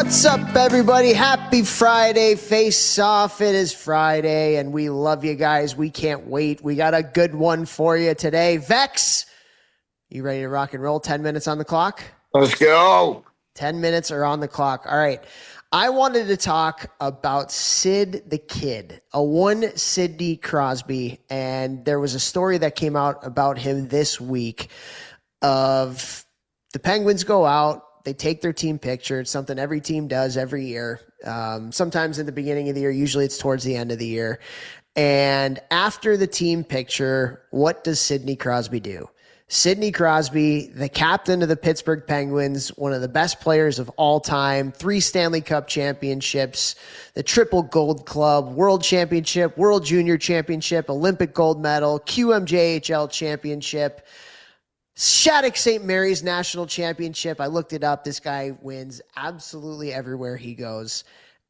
What's up, everybody? Happy Friday Face-Off. It is Friday, and we love you guys. We can't wait. We got a good one for you today. Vex, you ready to rock and roll? 10 minutes on the clock? Let's go. 10 minutes are on the clock. All right. I wanted to talk about Sid the Kid, a one Sidney Crosby, and there was a story that came out about him this week of the Penguins go out, they take their team picture. It's something every team does every year. Sometimes in the beginning of the year, usually it's towards the end of the year. And after the team picture, what does Sidney Crosby do? Sidney Crosby, the captain of the Pittsburgh Penguins, one of the best players of all time, 3 Stanley Cup championships, the Triple Gold Club, World Championship, World Junior Championship, Olympic gold medal, QMJHL Championship, Shattuck St. Mary's National Championship. I looked it up. This guy wins absolutely everywhere he goes.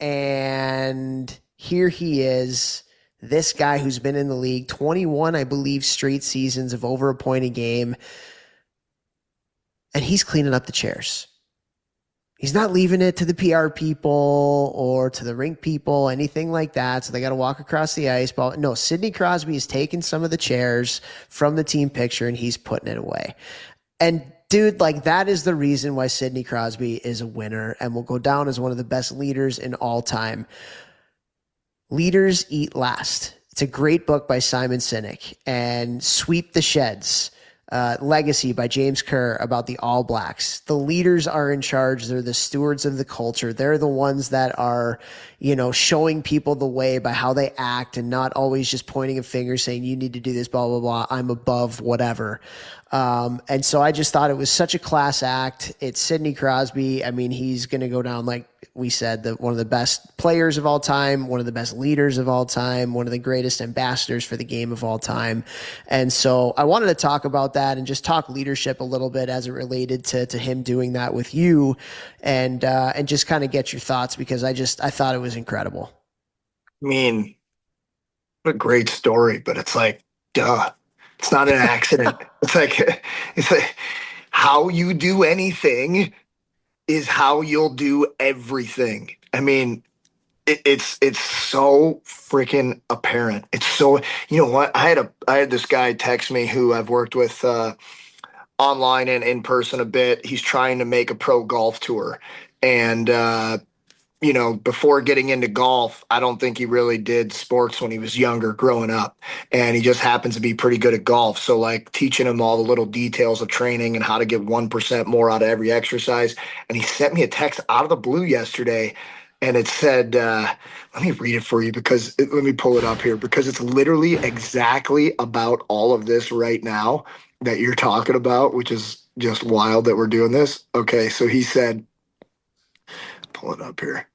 And here he is, this guy who's been in the league 21, I believe, straight seasons of over a point a game. And he's cleaning up the chairs. He's not leaving it to the PR people or to the rink people, anything like that. So they got to walk across the ice. But no, Sidney Crosby is taking some of the chairs from the team picture and he's putting it away. And dude, like, that is the reason why Sidney Crosby is a winner and will go down as one of the best leaders in all time. Leaders Eat Last. It's a great book by Simon Sinek. And Sweep the Sheds. Legacy by James Kerr about the All Blacks. The leaders are in charge. They're the stewards of the culture. They're the ones that are, showing people the way by how they act and not always just pointing a finger saying, you need to do this, blah, blah, blah. I'm above whatever. And so I just thought it was such a class act. It's Sidney Crosby. I mean, he's going to go down, like we said, one of the best players of all time, one of the best leaders of all time, one of the greatest ambassadors for the game of all time. And so I wanted to talk about that and just talk leadership a little bit as it related to him doing that with you, and just kind of get your thoughts, because I thought it was incredible. I mean, what a great story, but it's like, duh. It's not an accident. It's like how you do anything is how you'll do everything. I mean, it's so freaking apparent. It's so, you know what? I had this guy text me who I've worked with online and in person a bit. He's trying to make a pro golf tour, and before getting into golf, I don't think he really did sports when he was younger growing up. And he just happens to be pretty good at golf. So, like, teaching him all the little details of training and how to get 1% more out of every exercise. And he sent me a text out of the blue yesterday, and it said, let me read it for you, let me pull it up here, because it's literally exactly about all of this right now that you're talking about, which is just wild that we're doing this. Okay, so he said, pull it up here.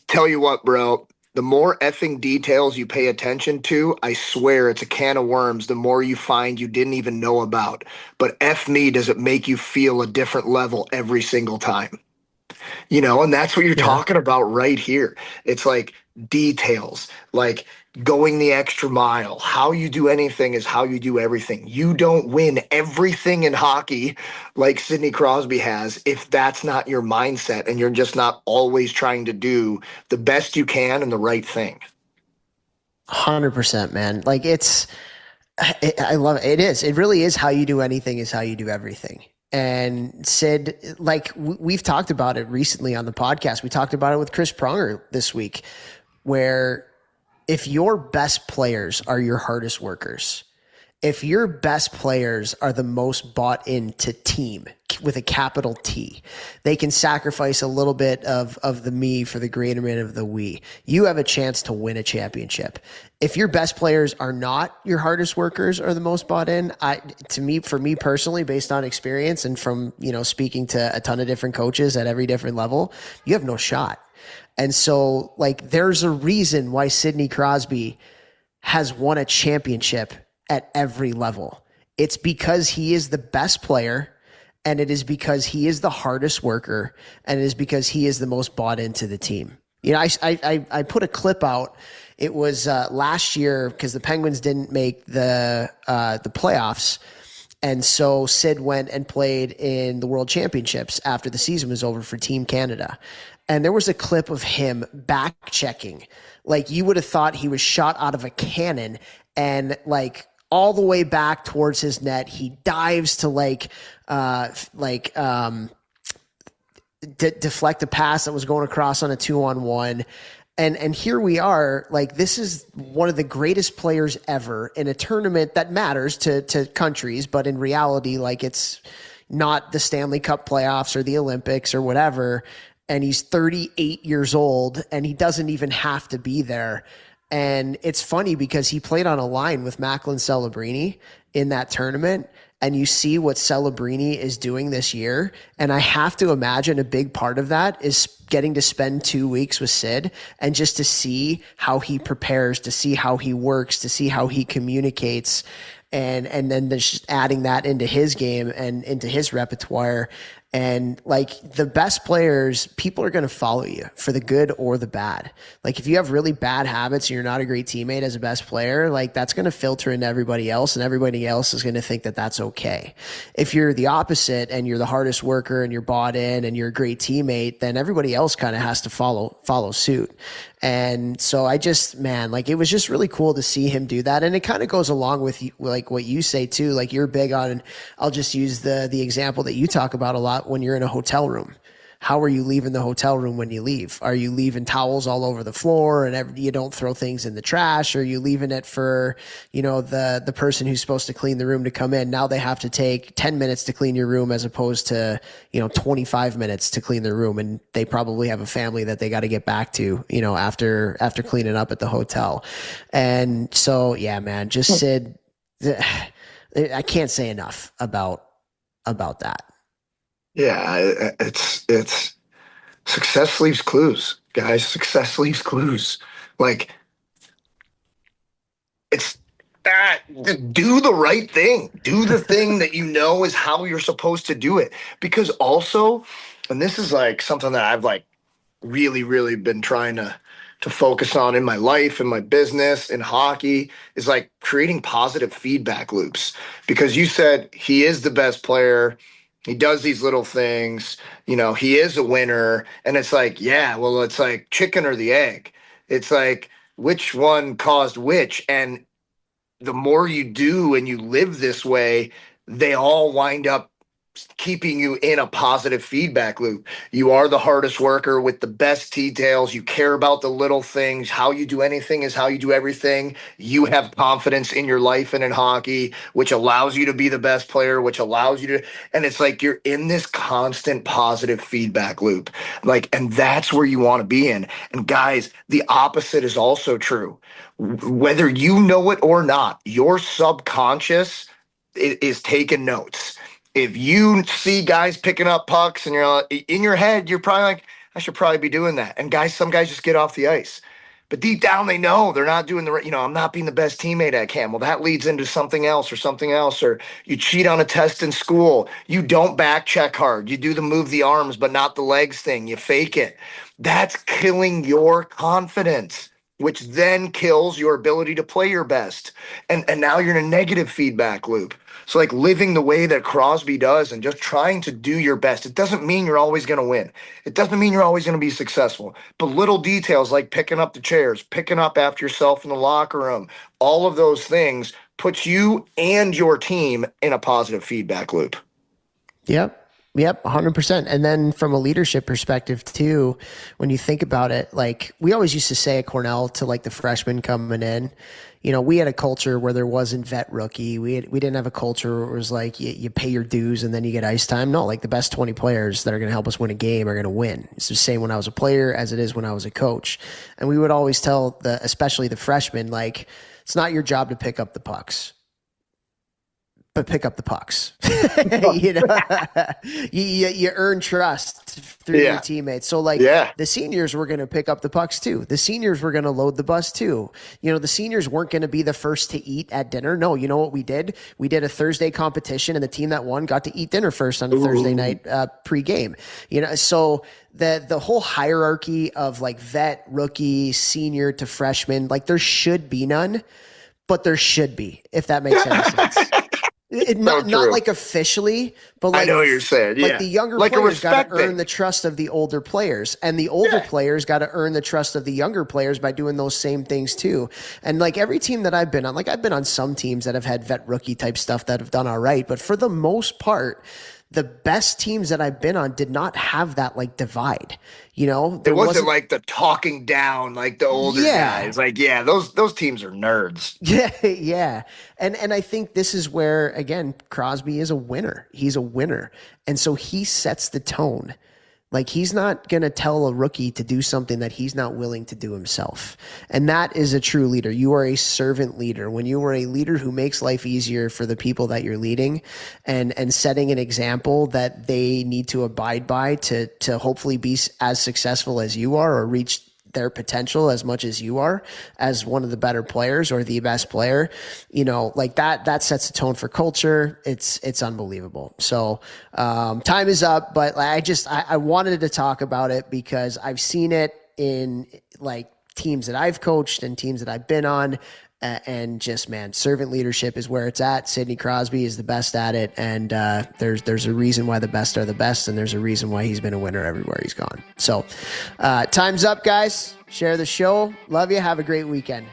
Tell you what, bro, the more effing details you pay attention to, I swear it's a can of worms the more you find you didn't even know about. But F me, does it make you feel a different level every single time? And that's what you're talking about right here. It's like details, like going the extra mile. How you do anything is how you do everything. You don't win everything in hockey like Sidney Crosby has if that's not your mindset and you're just not always trying to do the best you can and the right thing. 100%, man. Like, I love it. It really is how you do anything is how you do everything. And Sid, like, we've talked about it recently on the podcast. We talked about it with Chris Pronger this week, where if your best players are your hardest workers, if your best players are the most bought into team with a capital T, they can sacrifice a little bit of the me for the greater of the we. You have a chance to win a championship. If your best players are not your hardest workers or the most bought in, for me personally, based on experience and from, speaking to a ton of different coaches at every different level, you have no shot. And so, like, there's a reason why Sidney Crosby has won a championship at every level. It's because he is the best player, and it is because he is the hardest worker, and it is because he is the most bought into the team. I put a clip out. It was last year, because the Penguins didn't make the playoffs, And so Sid went and played in the World Championships after the season was over for Team Canada. And there was a clip of him back checking. Like you would have thought he was shot out of a cannon, and like all the way back towards his net, he dives to deflect a pass that was going across on a 2-on-1. And here we are, like this is one of the greatest players ever in a tournament that matters to countries, but in reality, like it's not the Stanley Cup playoffs or the Olympics or whatever. And he's 38 years old and he doesn't even have to be there. And it's funny because he played on a line with Macklin Celebrini in that tournament. And you see what Celebrini is doing this year. And I have to imagine a big part of that is getting to spend 2 weeks with Sid and just to see how he prepares, to see how he works, to see how he communicates. And then just adding that into his game and into his repertoire. And like the best players, people are going to follow you for the good or the bad. Like if you have really bad habits and you're not a great teammate as a best player, like that's going to filter into everybody else and everybody else is going to think that that's okay. If you're the opposite and you're the hardest worker and you're bought in and you're a great teammate, then everybody else kind of has to follow suit. And so it was just really cool to see him do that. And it kind of goes along with like what you say too. Like you're big on, I'll just use the example that you talk about a lot when you're in a hotel room. How are you leaving the hotel room when you leave? Are you leaving towels all over the floor and you don't throw things in the trash? Or are you leaving it for, the person who's supposed to clean the room to come in? Now they have to take 10 minutes to clean your room as opposed to, 25 minutes to clean their room. And they probably have a family that they got to get back to, after cleaning up at the hotel. And so, yeah, man, just Sid, I can't say enough about that. Yeah, it's success leaves clues, guys. Success leaves clues. Like it's that do the right thing. Do the thing that you know is how you're supposed to do it. Because also, and this is like something that I've like really, really been trying to focus on in my life, in my business, in hockey, is like creating positive feedback loops. Because you said he is the best player. He does these little things, he is a winner. And it's like, yeah, well, it's like chicken or the egg. It's like, which one caused which? And the more you do and you live this way, they all wind up keeping you in a positive feedback loop. You are the hardest worker with the best details. You care about the little things. How you do anything is how you do everything. You have confidence in your life and in hockey, which allows you to be the best player, which allows you to, and it's like you're in this constant positive feedback loop. Like, and that's where you want to be in. And guys, the opposite is also true. Whether you know it or not, your subconscious is taking notes. If you see guys picking up pucks and you're like, in your head, you're probably like, I should probably be doing that. And some guys just get off the ice. But deep down, they know they're not doing the right, I'm not being the best teammate I can. Well, that leads into something else. Or you cheat on a test in school. You don't back check hard. You do the move the arms, but not the legs thing. You fake it. That's killing your confidence, which then kills your ability to play your best. And now you're in a negative feedback loop. So like living the way that Crosby does and just trying to do your best. It doesn't mean you're always going to win. It doesn't mean you're always going to be successful. But little details like picking up the chairs, picking up after yourself in the locker room, all of those things puts you and your team in a positive feedback loop. Yep, 100%. And then from a leadership perspective too, when you think about it, like we always used to say at Cornell to like the freshmen coming in, we had a culture where there wasn't vet rookie. We didn't have a culture where it was like you pay your dues and then you get ice time. No, like the best 20 players that are going to help us win a game are going to win. It's the same when I was a player as it is when I was a coach. And we would always tell especially the freshmen, like, it's not your job to pick up the pucks, but pick up the pucks. You earn trust through your teammates. So the seniors were going to pick up the pucks too. The seniors were going to load the bus too. The seniors weren't going to be the first to eat at dinner. No, you know what we did? We did a Thursday competition and the team that won got to eat dinner first on a Thursday night pre-game. So the whole hierarchy of like vet, rookie, senior to freshman, like there should be none, but there should be, if that makes any sense. So Not true. like officially, but I like know what you're saying. like Yeah. the younger Like a players got to respect earn thing. the trust of the older players, and the older Yeah. players got to earn the trust of the younger players by doing those same things too. And like every team that I've been on, like I've been on some teams that have had vet rookie type stuff that have done all right, but for the most part, the best teams that I've been on did not have that like divide. You know, It there wasn't wasn't. like the talking down like the older Yeah. guys. Like, yeah, those teams are nerds. Yeah, yeah. And I think this is where again Crosby is a winner. He's a winner. And so he sets the tone. Like he's not going to tell a rookie to do something that he's not willing to do himself. And that is a true leader. You are a servant leader. When you are a leader who makes life easier for the people that you're leading and setting an example that they need to abide by to hopefully be as successful as you are or reach their potential as much as you are as one of the better players or the best player, you know, like that sets the tone for culture. It's unbelievable. So time is up, but I wanted to talk about it because I've seen it in like teams that I've coached and teams that I've been on. And just, man, servant leadership is where it's at. Sidney Crosby is the best at it. And there's a reason why the best are the best. And there's a reason why he's been a winner everywhere he's gone. So time's up, guys. Share the show. Love you. Have a great weekend.